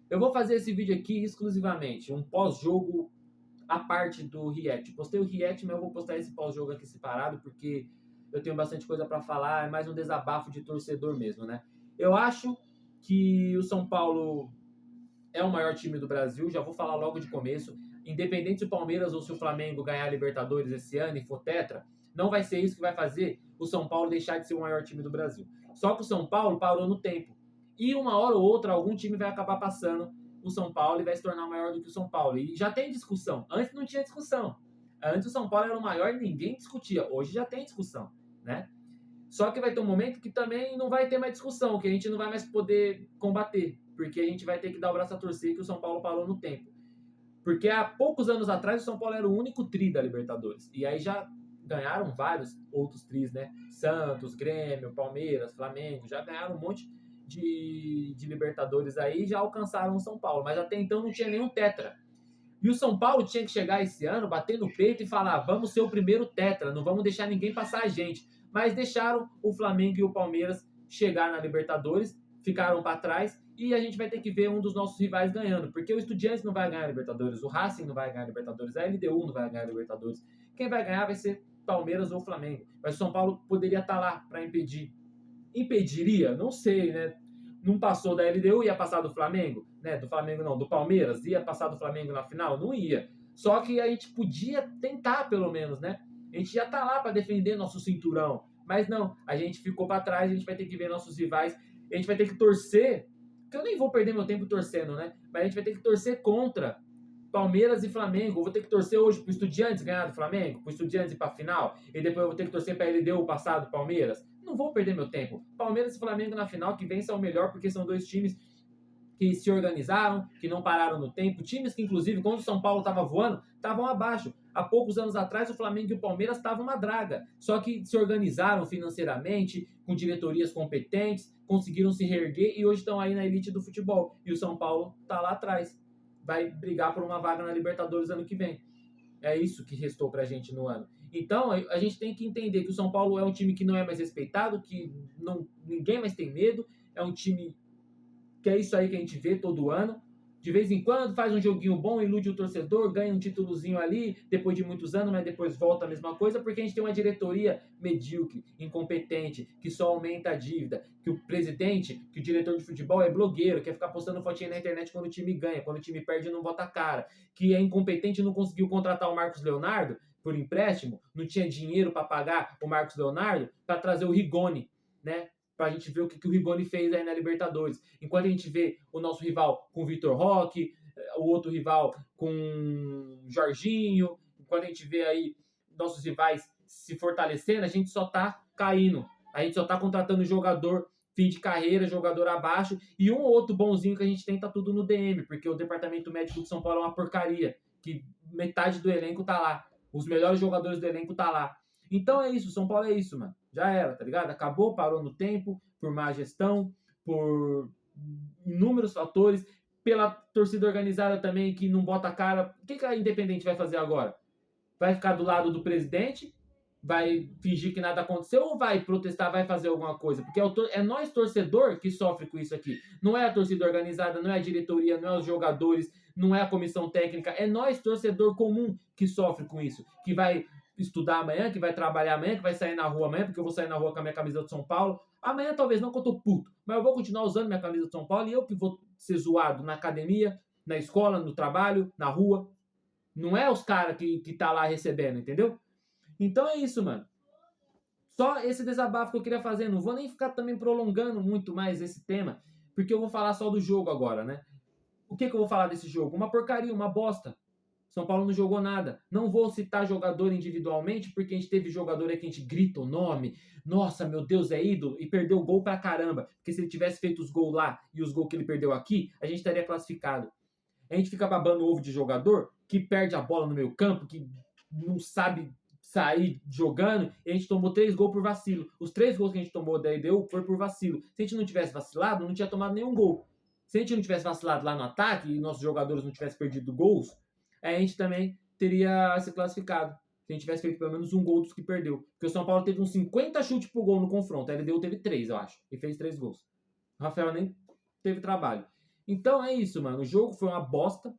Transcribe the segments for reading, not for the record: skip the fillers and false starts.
Eu vou fazer esse vídeo aqui exclusivamente, um pós-jogo a parte do React. Postei o React, mas eu vou postar esse pós-jogo aqui separado, porque eu tenho bastante coisa para falar, é mais um desabafo de torcedor mesmo, né? Eu acho que o São Paulo é o maior time do Brasil, já vou falar logo de começo. Independente se o Palmeiras ou se o Flamengo ganhar a Libertadores esse ano e for tetra, não vai ser isso que vai fazer o São Paulo deixar de ser o maior time do Brasil. Só que o São Paulo parou no tempo. E uma hora ou outra, algum time vai acabar passando o São Paulo e vai se tornar maior do que o São Paulo. E já tem discussão. Antes não tinha discussão. Antes o São Paulo era o maior e ninguém discutia. Hoje já tem discussão, né? Só que vai ter um momento que também não vai ter mais discussão, que a gente não vai mais poder combater, porque a gente vai ter que dar o braço a torcer que o São Paulo parou no tempo. Porque há poucos anos atrás o São Paulo era o único tri da Libertadores. E aí já ganharam vários outros tris, né? Santos, Grêmio, Palmeiras, Flamengo, já ganharam um monte de Libertadores aí, já alcançaram o São Paulo. Mas até então não tinha nenhum tetra. E o São Paulo tinha que chegar esse ano, bater no peito e falar: vamos ser o primeiro tetra, não vamos deixar ninguém passar a gente. Mas deixaram o Flamengo e o Palmeiras chegar na Libertadores, ficaram para trás e a gente vai ter que ver um dos nossos rivais ganhando, porque o Estudiantes não vai ganhar a Libertadores, o Racing não vai ganhar a Libertadores, a LDU não vai ganhar a Libertadores. Quem vai ganhar vai ser Palmeiras ou Flamengo. Mas o São Paulo poderia estar lá para impedir. Impediria? Não sei, né? Não passou da LDU, ia passar do Flamengo, né? Do Flamengo não, do Palmeiras, ia passar do Flamengo na final? Não ia. Só que a gente podia tentar, pelo menos, né? A gente já tá lá para defender nosso cinturão. Mas não, a gente ficou para trás, a gente vai ter que ver nossos rivais, a gente vai ter que torcer, que eu nem vou perder meu tempo torcendo, né? Mas a gente vai ter que torcer contra Palmeiras e Flamengo. Eu vou ter que torcer hoje pro Estudiantes ganhar do Flamengo, pro Estudiantes ir pra final, e depois eu vou ter que torcer pra LDU passar do Palmeiras. Não vou perder meu tempo. Palmeiras e Flamengo na final, que vençam o melhor, porque são dois times que se organizaram, que não pararam no tempo. Times que, inclusive, quando o São Paulo estava voando, estavam abaixo. Há poucos anos atrás, o Flamengo e o Palmeiras estavam uma draga. Só que se organizaram financeiramente, com diretorias competentes, conseguiram se reerguer e hoje estão aí na elite do futebol. E o São Paulo está lá atrás. Vai brigar por uma vaga na Libertadores ano que vem. É isso que restou pra gente no ano. Então, a gente tem que entender que o São Paulo é um time que não é mais respeitado, que não, ninguém mais tem medo, é um time que é isso aí que a gente vê todo ano. De vez em quando faz um joguinho bom, ilude o torcedor, ganha um títulozinho ali, depois de muitos anos, mas depois volta a mesma coisa, porque a gente tem uma diretoria medíocre, incompetente, que só aumenta a dívida, que o presidente, que o diretor de futebol é blogueiro, quer ficar postando fotinha na internet quando o time ganha, quando o time perde não bota a cara, que é incompetente e não conseguiu contratar o Marcos Leonardo por empréstimo, não tinha dinheiro para pagar o Marcos Leonardo para trazer o Rigoni, né? Para a gente ver o que o Rigoni fez aí na Libertadores. Enquanto a gente vê o nosso rival com o Vitor Roque, o outro rival com o Jorginho, enquanto a gente vê aí nossos rivais se fortalecendo, a gente só tá caindo. A gente só tá contratando jogador fim de carreira, jogador abaixo, e um ou outro bonzinho que a gente tem tá tudo no DM, porque o departamento médico de São Paulo é uma porcaria, que metade do elenco tá lá. Os melhores jogadores do elenco tá lá. Então é isso, São Paulo é isso, mano. Já era, tá ligado? Acabou, parou no tempo, por má gestão, por inúmeros fatores, pela torcida organizada também que não bota a cara. O que a Independente vai fazer agora? Vai ficar do lado do presidente? Vai fingir que nada aconteceu ou vai protestar, vai fazer alguma coisa? Porque é nós, torcedor, que sofre com isso aqui. Não é a torcida organizada, não é a diretoria, não é os jogadores, não é a comissão técnica. É nós, torcedor comum, que sofre com isso. Que vai estudar amanhã, que vai trabalhar amanhã, que vai sair na rua amanhã, porque eu vou sair na rua com a minha camisa do São Paulo. Amanhã talvez não, que eu tô puto, mas eu vou continuar usando minha camisa do São Paulo e eu que vou ser zoado na academia, na escola, no trabalho, na rua. Não é os caras que tá lá recebendo, entendeu? Então é isso, mano. Só esse desabafo que eu queria fazer. Não vou nem ficar também prolongando muito mais esse tema, porque eu vou falar só do jogo agora, né? O que eu vou falar desse jogo? Uma porcaria, uma bosta. São Paulo não jogou nada. Não vou citar jogador individualmente, porque a gente teve jogador aí que a gente grita o nome. Nossa, meu Deus, é ídolo. E perdeu gol pra caramba. Porque se ele tivesse feito os gols lá e os gols que ele perdeu aqui, a gente estaria classificado. A gente fica babando o ovo de jogador que perde a bola no meio campo, que não sabe sair jogando, e a gente tomou 3 gols por vacilo. Os 3 gols que a gente tomou da EDU foi por vacilo. Se a gente não tivesse vacilado, não tinha tomado nenhum gol. Se a gente não tivesse vacilado lá no ataque e nossos jogadores não tivessem perdido gols, a gente também teria se classificado. Se a gente tivesse feito pelo menos um gol dos que perdeu. Porque o São Paulo teve uns 50 chutes pro gol no confronto. A LDU teve 3, eu acho. E fez 3 gols. O Rafael nem teve trabalho. Então é isso, mano. O jogo foi uma bosta.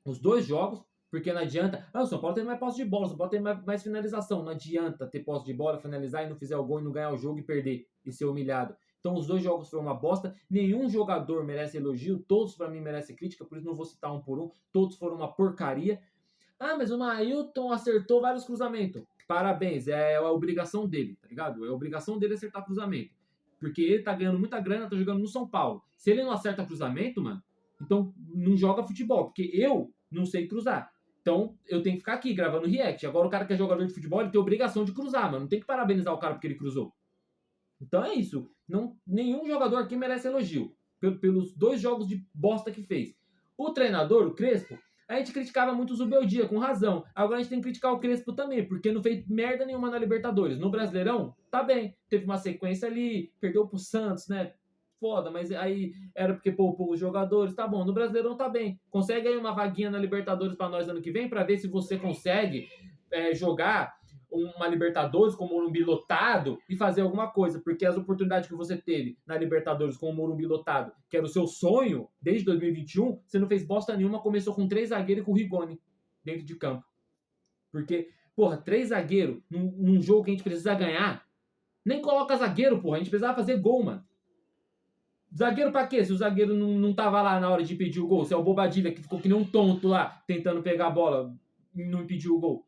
Os dois jogos. Porque não adianta. Ah, o São Paulo tem mais posse de bola, o São Paulo tem mais finalização. Não adianta ter posse de bola, finalizar e não fizer o gol e não ganhar o jogo e perder e ser humilhado. Então os dois jogos foram uma bosta. Nenhum jogador merece elogio, todos para mim merecem crítica, por isso não vou citar um por um. Todos foram uma porcaria. Ah, mas o Mailton acertou vários cruzamentos. Parabéns, é a obrigação dele, tá ligado? É a obrigação dele acertar cruzamento. Porque ele tá ganhando muita grana, tá jogando no São Paulo. Se ele não acerta cruzamento, mano, então não joga futebol, porque eu não sei cruzar. Então eu tenho que ficar aqui gravando react. Agora o cara que é jogador de futebol, ele tem obrigação de cruzar, mano. Não tem que parabenizar o cara porque ele cruzou. Então é isso. Não, nenhum jogador aqui merece elogio pelos dois jogos de bosta que fez. O treinador, o Crespo, a gente criticava muito o Zubeldia, com razão. Agora a gente tem que criticar o Crespo também, porque não fez merda nenhuma na Libertadores. No Brasileirão, tá bem. Teve uma sequência ali, perdeu pro Santos, né? Foda, mas aí era porque poupou os jogadores. Tá bom, no Brasileirão tá bem. Consegue aí uma vaguinha na Libertadores pra nós ano que vem, pra ver se você consegue jogar uma Libertadores com o Morumbi lotado e fazer alguma coisa, porque as oportunidades que você teve na Libertadores com o Morumbi lotado, que era o seu sonho desde 2021, você não fez bosta nenhuma, começou com 3 zagueiros e com o Rigoni dentro de campo. Porque, porra, 3 zagueiros num jogo que a gente precisa ganhar, nem coloca zagueiro, porra, a gente precisava fazer gol, mano. Zagueiro pra quê? Se o zagueiro não tava lá na hora de impedir o gol, se é o Bobadilha que ficou que nem um tonto lá, tentando pegar a bola e não impediu o gol.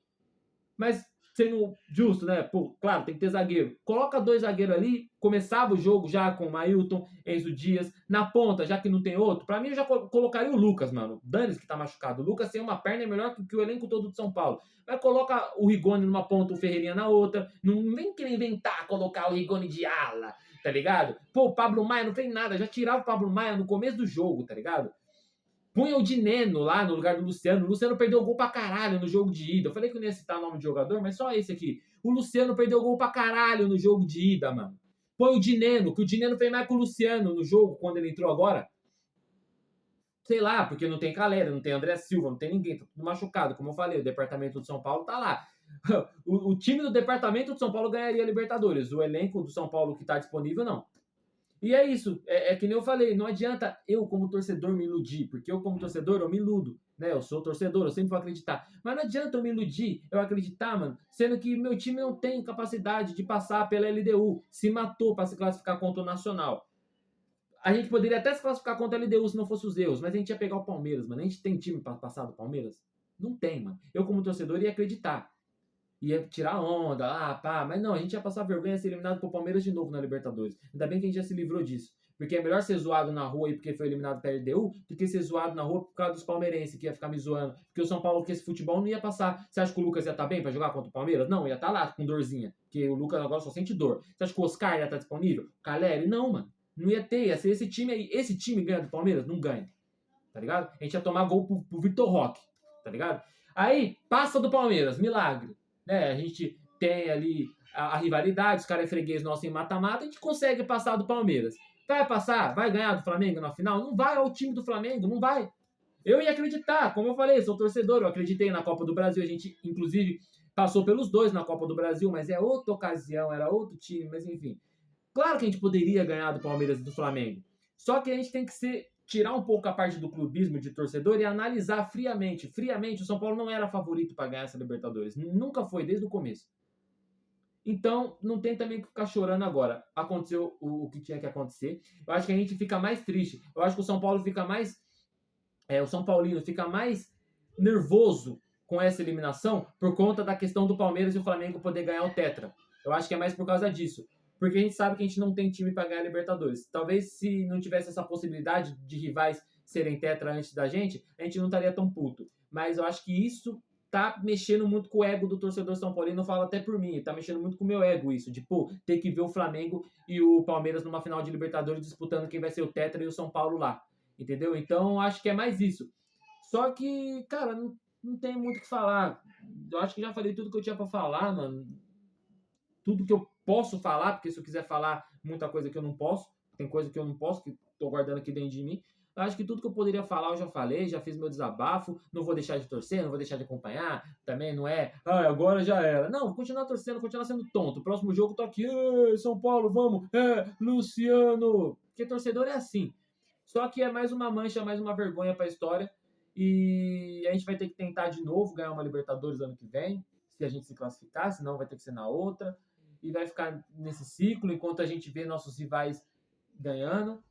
Mas sendo justo, né? Pô, claro, tem que ter zagueiro. Coloca 2 zagueiros ali, começava o jogo já com o Mailton, Enzo Dias. Na ponta, já que não tem outro, pra mim eu já colocaria o Lucas, mano. Danis que tá machucado. O Lucas tem uma perna melhor que o elenco todo de São Paulo. Mas coloca o Rigoni numa ponta, o Ferreirinha na outra. Não vem querer inventar colocar o Rigoni de ala, tá ligado? Pô, o Pablo Maia não fez nada. Já tirava o Pablo Maia no começo do jogo, tá ligado? Punha o Dineno lá no lugar do Luciano. O Luciano perdeu gol pra caralho no jogo de ida. Eu falei que eu não ia citar o nome de jogador, mas só esse aqui. O Luciano perdeu gol pra caralho no jogo de ida, mano. Põe o Dineno, que o Dineno fez mais com o Luciano no jogo, quando ele entrou agora. Sei lá, porque não tem Calera, não tem André Silva, não tem ninguém, tá tudo machucado. Como eu falei, o departamento do São Paulo tá lá. O time do departamento do São Paulo ganharia a Libertadores. O elenco do São Paulo que tá disponível, não. E é isso, é que nem eu falei, não adianta eu como torcedor me iludir, porque eu como torcedor eu me iludo, né? Eu sou torcedor, eu sempre vou acreditar. Mas não adianta eu me iludir, eu acreditar, mano, sendo que meu time não tem capacidade de passar pela LDU, se matou para se classificar contra o Nacional. A gente poderia até se classificar contra a LDU se não fosse os erros, mas a gente ia pegar o Palmeiras, mano. A gente tem time para passar do Palmeiras? Não tem, mano. Eu como torcedor ia acreditar. Ia tirar onda, pá, mas não, a gente ia passar vergonha e ser eliminado pro Palmeiras de novo na Libertadores. Ainda bem que a gente já se livrou disso. Porque é melhor ser zoado na rua e porque foi eliminado pela LDU, do que ser zoado na rua por causa dos palmeirenses que ia ficar me zoando. Porque o São Paulo com esse futebol não ia passar. Você acha que o Lucas ia estar bem pra jogar contra o Palmeiras? Não, ia estar lá com dorzinha. Porque o Lucas agora só sente dor. Você acha que o Oscar ia estar disponível? O Caleri? Não, mano. Não ia ter, ia ser esse time aí. Esse time ganha do Palmeiras? Não ganha. Tá ligado? A gente ia tomar gol pro Vitor Roque. Tá ligado? Aí, passa do Palmeiras, milagre. Né? A gente tem ali a rivalidade, os caras é freguês nosso em mata-mata, a gente consegue passar do Palmeiras. Vai passar? Vai ganhar do Flamengo na final? Não vai, é o time do Flamengo, não vai. Eu ia acreditar, como eu falei, sou torcedor, eu acreditei na Copa do Brasil, a gente, inclusive, passou pelos dois na Copa do Brasil, mas é outra ocasião, era outro time, mas enfim. Claro que a gente poderia ganhar do Palmeiras e do Flamengo, só que a gente tem que tirar um pouco a parte do clubismo de torcedor e analisar friamente. Friamente, o São Paulo não era favorito para ganhar essa Libertadores, nunca foi, desde o começo. Então, não tem também que ficar chorando agora. Aconteceu o que tinha que acontecer. Eu acho que a gente fica mais triste. Eu acho que o São Paulo fica mais. O São Paulino fica mais nervoso com essa eliminação por conta da questão do Palmeiras e o Flamengo poder ganhar o Tetra. Eu acho que é mais por causa disso. Porque a gente sabe que a gente não tem time para ganhar a Libertadores. Talvez se não tivesse essa possibilidade de rivais serem Tetra antes da gente, a gente não estaria tão puto. Mas eu acho que isso tá mexendo muito com o ego do torcedor São Paulino, eu falo até por mim, tá mexendo muito com o meu ego isso, de, pô, ter que ver o Flamengo e o Palmeiras numa final de Libertadores disputando quem vai ser o Tetra e o São Paulo lá, entendeu? Então, acho que é mais isso. Só que, cara, não tem muito o que falar. Eu acho que já falei tudo que eu tinha pra falar, mano. Tudo que eu posso falar, porque se eu quiser falar muita coisa que eu não posso, tem coisa que eu não posso, que tô guardando aqui dentro de mim. Eu acho que tudo que eu poderia falar eu já falei, já fiz meu desabafo, não vou deixar de torcer, não vou deixar de acompanhar, também não é, agora já era. Não, vou continuar torcendo, continuar sendo tonto. O próximo jogo tô aqui, São Paulo, vamos, Luciano. Porque torcedor é assim. Só que é mais uma mancha, mais uma vergonha para a história. E a gente vai ter que tentar de novo ganhar uma Libertadores ano que vem, se a gente se classificar, senão vai ter que ser na outra. E vai ficar nesse ciclo enquanto a gente vê nossos rivais ganhando.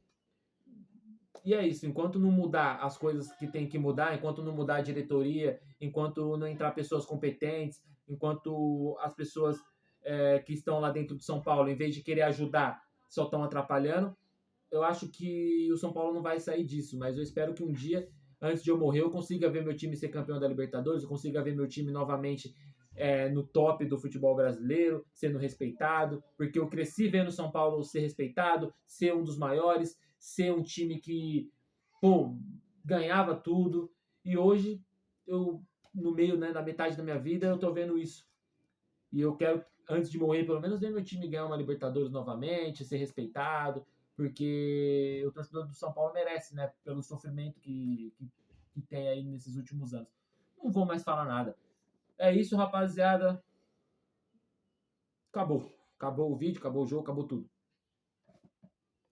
E é isso, enquanto não mudar as coisas que tem que mudar, enquanto não mudar a diretoria, enquanto não entrar pessoas competentes, enquanto as pessoas que estão lá dentro de São Paulo, em vez de querer ajudar, só estão atrapalhando, eu acho que o São Paulo não vai sair disso, mas eu espero que um dia, antes de eu morrer, eu consiga ver meu time ser campeão da Libertadores, eu consiga ver meu time novamente no top do futebol brasileiro, sendo respeitado, porque eu cresci vendo o São Paulo ser respeitado, ser um dos maiores, ser um time que, pô, ganhava tudo, e hoje, eu, no meio, né, da metade da minha vida, eu tô vendo isso. E eu quero, antes de morrer, pelo menos ver meu time ganhar uma Libertadores novamente, ser respeitado, porque o torcedor do São Paulo merece, né? Pelo sofrimento que tem aí nesses últimos anos. Não vou mais falar nada. É isso, rapaziada. Acabou. Acabou o vídeo, acabou o jogo, acabou tudo.